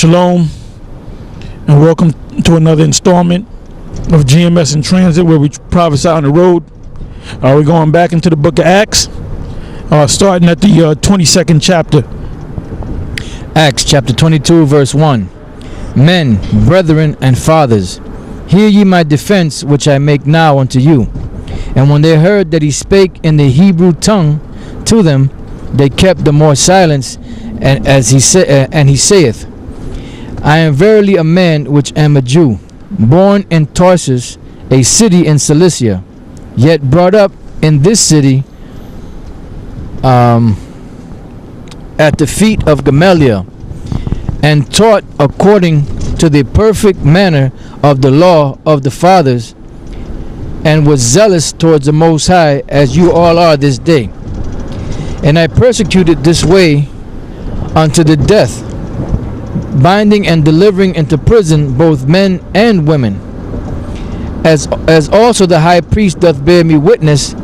Shalom, and welcome to another installment of GMS in Transit, where we prophesy on the road. We're going back into the book of Acts, starting at the 22nd chapter. Acts chapter 22, verse 1. Men, brethren, and fathers, hear ye my defense, which I make now unto you. And when they heard that he spake in the Hebrew tongue to them, they kept the more silence. And he saith, I am verily a man which am a Jew, born in Tarsus, a city in Cilicia, yet brought up in this city at the feet of Gamaliel, and taught according to the perfect manner of the law of the fathers, and was zealous towards the Most High, as you all are this day. And I persecuted this way unto the death, binding and delivering into prison both men and women, as also the high priest doth bear me witness,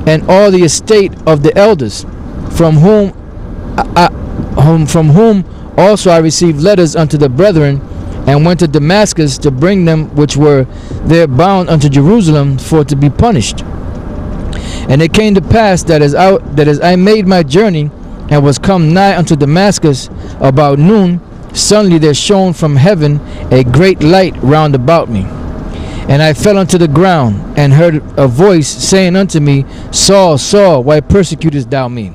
and all the estate of the elders, from whom also I received letters unto the brethren, and went to Damascus to bring them which were there bound unto Jerusalem for to be punished. And it came to pass that as I made my journey, and was come nigh unto Damascus about noon, suddenly there shone from heaven a great light round about me. And I fell unto the ground, and heard a voice saying unto me, Saul, Saul, why persecutest thou me?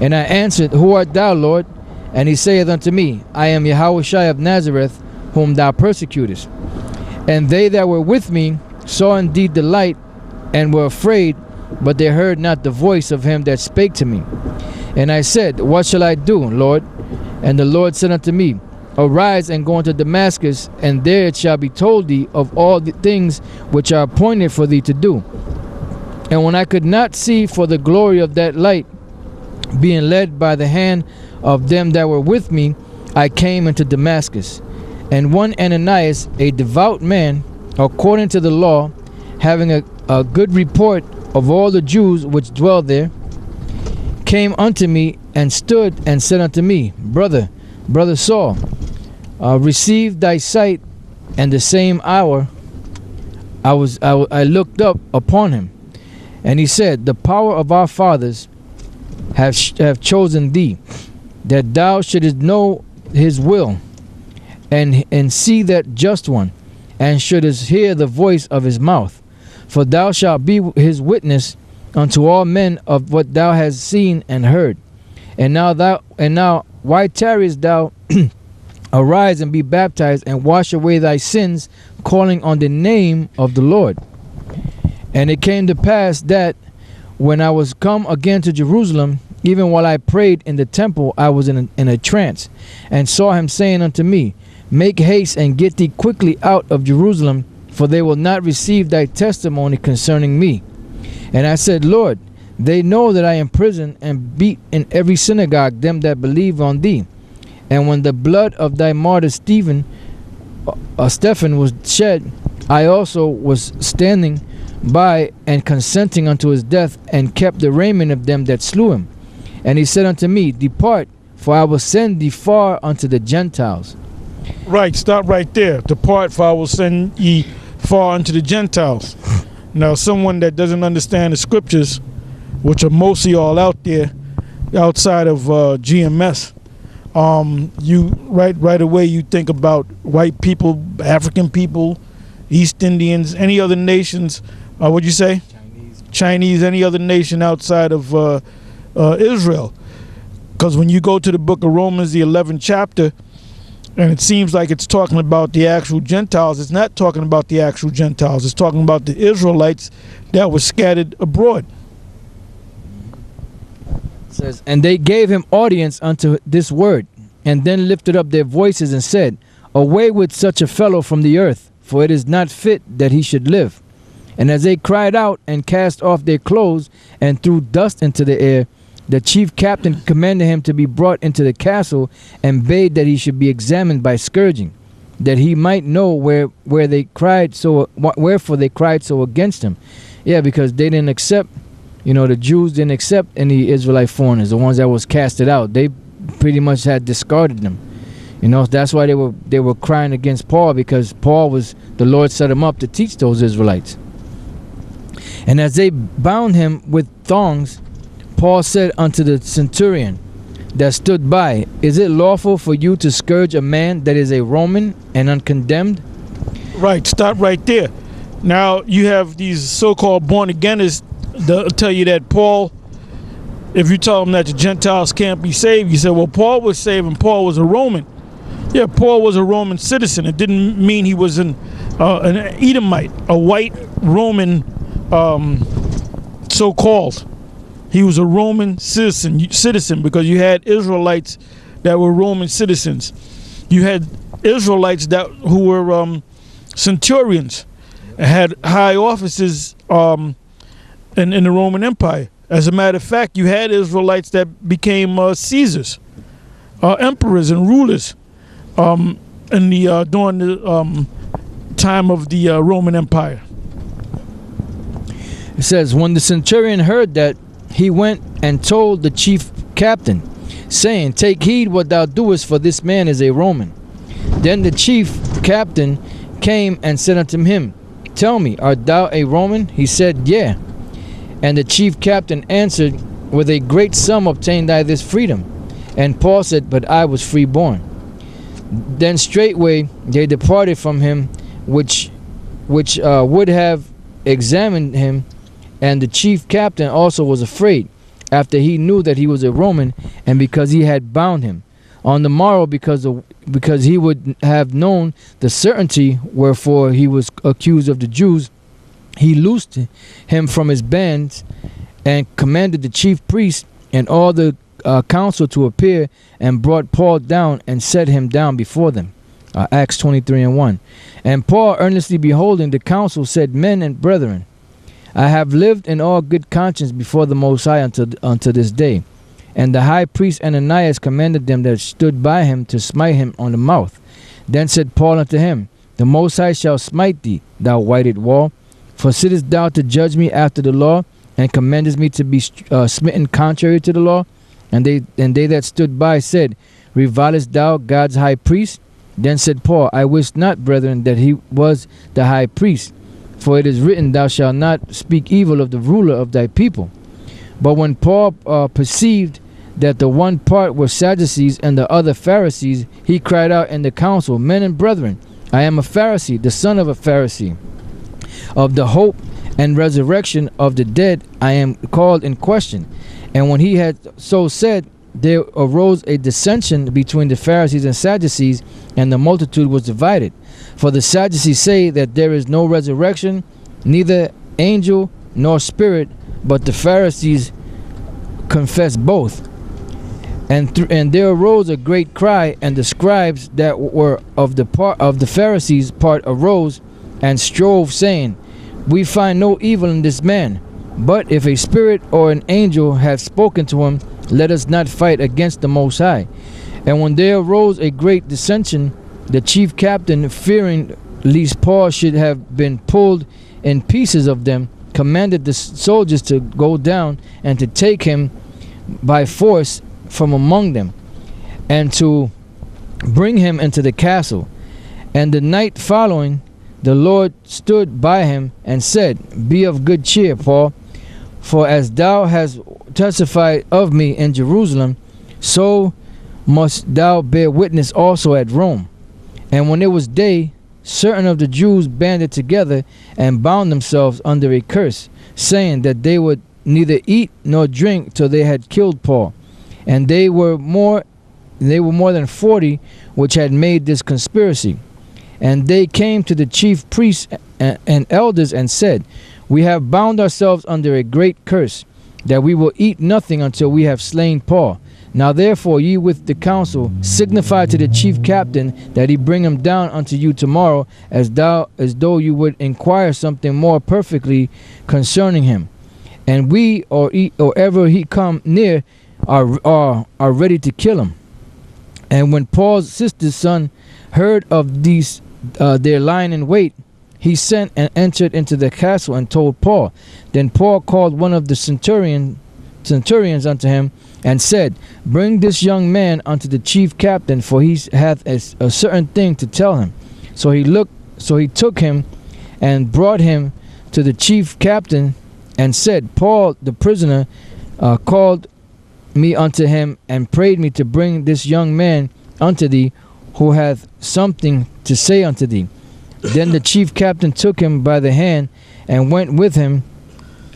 And I answered, Who art thou, Lord? And he saith unto me, I am Yahushua of Nazareth, whom thou persecutest. And they that were with me saw indeed the light, and were afraid, but they heard not the voice of him that spake to me. And I said, What shall I do, Lord? And the Lord said unto me, Arise and go unto Damascus, and there it shall be told thee of all the things which are appointed for thee to do. And when I could not see for the glory of that light, being led by the hand of them that were with me, I came into Damascus. And one Ananias, a devout man, according to the law, having a good report of all the Jews which dwell there, came unto me and stood and said unto me, Brother Saul, receive thy sight. And the same hour I looked up upon him, and he said, The power of our fathers have chosen thee, that thou shouldest know his will, and see that just one, and shouldest hear the voice of his mouth. For thou shalt be his witness unto all men of what thou hast seen and heard. And now why tarriest thou? Arise and be baptized, and wash away thy sins, calling on the name of the Lord. And it came to pass that when I was come again to Jerusalem, even while I prayed in the temple, I was in a trance, and saw him saying unto me, Make haste and get thee quickly out of Jerusalem, for they will not receive thy testimony concerning me. And I said, Lord, they know that I am imprisoned and beat in every synagogue them that believe on thee. And when the blood of thy martyr Stephen was shed, I also was standing by and consenting unto his death, and kept the raiment of them that slew him. And he said unto me, Depart, for I will send thee far unto the Gentiles. Right, stop right there. Depart, for I will send ye far unto the Gentiles. Now, someone that doesn't understand the scriptures, which are mostly all out there, outside of GMS, you right away you think about white people, African people, East Indians, any other nations. What'd you say? Chinese, any other nation outside of Israel. Because when you go to the book of Romans, the 11th chapter, and it seems like it's talking about the actual Gentiles, it's not talking about the actual Gentiles. It's talking about the Israelites that were scattered abroad. It says, And they gave him audience unto this word, and then lifted up their voices and said, Away with such a fellow from the earth, for it is not fit that he should live. And as they cried out and cast off their clothes and threw dust into the air, the chief captain commanded him to be brought into the castle, and bade that he should be examined by scourging, that he might know wherefore they cried so against him. Yeah, because they didn't accept, the Jews didn't accept any Israelite foreigners, the ones that was casted out. They pretty much had discarded them. You know, that's why they were crying against Paul, because the Lord set him up to teach those Israelites. And as they bound him with thongs, Paul said unto the centurion that stood by, Is it lawful for you to scourge a man that is a Roman and uncondemned? Right, stop right there. Now you have these so-called born-againers that tell you that Paul, if you tell them that the Gentiles can't be saved, you say, well, Paul was saved and Paul was a Roman. Yeah, Paul was a Roman citizen. It didn't mean he was an Edomite, a white Roman so-called. He was a Roman citizen because you had Israelites that were Roman citizens. You had Israelites who were centurions, had high offices in the Roman Empire. As a matter of fact, you had Israelites that became Caesars, emperors and rulers during the time of the Roman Empire. It says, when the centurion heard that, he went and told the chief captain, saying, Take heed what thou doest, for this man is a Roman. Then the chief captain came and said unto him, Tell me, art thou a Roman? He said, Yea. And the chief captain answered, With a great sum obtained I this freedom. And Paul said, But I was freeborn. Then straightway they departed from him, which would have examined him. And the chief captain also was afraid, after he knew that he was a Roman, and because he had bound him. On the morrow, because he would have known the certainty wherefore he was accused of the Jews, he loosed him from his bands, and commanded the chief priest and all the council to appear, and brought Paul down and set him down before them. Acts 23:1. And Paul, earnestly beholding the council, said, Men and brethren, I have lived in all good conscience before the Most High unto this day. And the high priest Ananias commanded them that stood by him to smite him on the mouth. Then said Paul unto him, The Most High shall smite thee, thou whited wall. For sittest thou to judge me after the law, and commandest me to be smitten contrary to the law? And they that stood by said, Revilest thou God's high priest? Then said Paul, I wish not, brethren, that he was the high priest. For it is written, Thou shalt not speak evil of the ruler of thy people. But when Paul perceived that the one part were Sadducees and the other Pharisees, he cried out in the council, Men and brethren, I am a Pharisee, the son of a Pharisee. Of the hope and resurrection of the dead I am called in question. And when he had so said, there arose a dissension between the Pharisees and Sadducees, and the multitude was divided. For the Sadducees say that there is no resurrection, neither angel nor spirit, but the Pharisees confess both. And there arose a great cry, and the scribes that were of the Pharisees' part arose and strove, saying, We find no evil in this man, but if a spirit or an angel hath spoken to him, let us not fight against the Most High. And when there arose a great dissension, the chief captain, fearing lest Paul should have been pulled in pieces of them, commanded the soldiers to go down and to take him by force from among them, and to bring him into the castle. And the night following, the Lord stood by him and said, Be of good cheer, Paul, for as thou hast testified of me in Jerusalem, so must thou bear witness also at Rome. And when it was day, certain of the Jews banded together and bound themselves under a curse, saying that they would neither eat nor drink till they had killed Paul. And they were more than 40 which had made this conspiracy. And they came to the chief priests and elders and said, We have bound ourselves under a great curse, that we will eat nothing until we have slain Paul. Now therefore ye with the council signify to the chief captain that he bring him down unto you tomorrow, as though you would inquire something more perfectly concerning him. And we, or ever he come near, are ready to kill him. And when Paul's sister's son heard of these their lying in wait, he sent and entered into the castle and told Paul. Then Paul called one of the centurions unto him, and said, Bring this young man unto the chief captain, for he hath a certain thing to tell him. So he took him and brought him to the chief captain, and said, Paul the prisoner called me unto him, and prayed me to bring this young man unto thee, who hath something to say unto thee. Then the chief captain took him by the hand, and went with him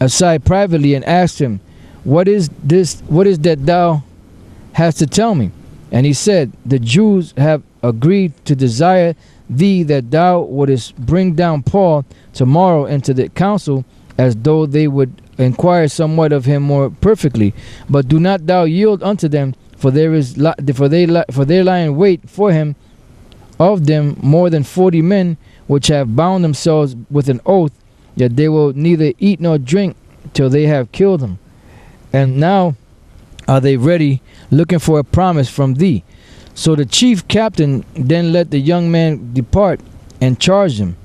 aside privately, and asked him, What is that thou hast to tell me? And he said, The Jews have agreed to desire thee that thou wouldest bring down Paul tomorrow into the council, as though they would inquire somewhat of him more perfectly. But do not thou yield unto them, for they lie in wait for him of them more than 40 men, which have bound themselves with an oath, that they will neither eat nor drink till they have killed him. And now are they ready, looking for a promise from thee. So the chief captain then let the young man depart, and charged him,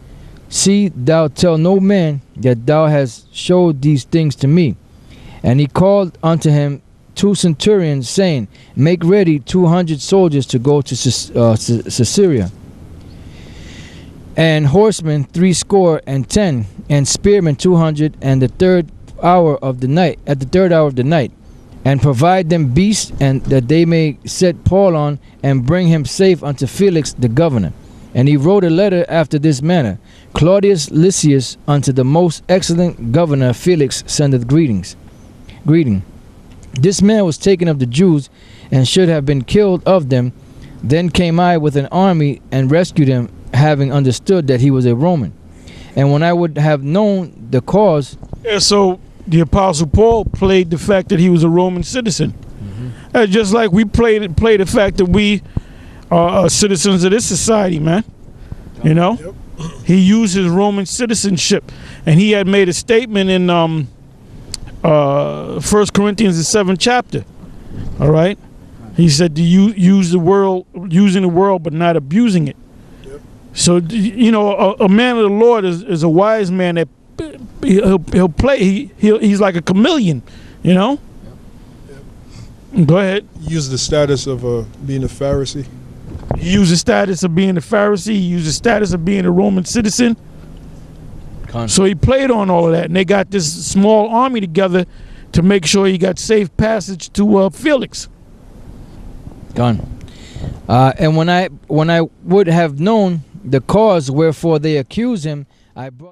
See thou tell no man that thou hast showed these things to me. And he called unto him 2 centurions, saying, Make ready 200 soldiers to go to Caesarea, and horsemen 60, and spearmen 200, at the third hour of the night, and provide them beasts, and that they may set Paul on, and bring him safe unto Felix the governor. And he wrote a letter after this manner: Claudius Lysias, unto the most excellent governor Felix, sendeth greeting. This man was taken of the Jews, and should have been killed of them. Then came I with an army, and rescued him, having understood that he was a Roman. And when I would have known the cause... Yeah, so the Apostle Paul played the fact that he was a Roman citizen. Mm-hmm. Just like we play the fact that we are citizens of this society, man. You know? Yep. He used his Roman citizenship. And he had made a statement in 1 Corinthians, the 7th chapter. All right? He said to using the world but not abusing it. Yep. So, you know, a man of the Lord is a wise man that he'll play. He's like a chameleon, you know? Yep. Go ahead. He used the status of being a Pharisee. He used the status of being a Pharisee. He used the status of being a Roman citizen. So he played on all of that, and they got this small army together to make sure he got safe passage to Felix. Gone. And when I would have known the cause wherefore they accuse him, I brought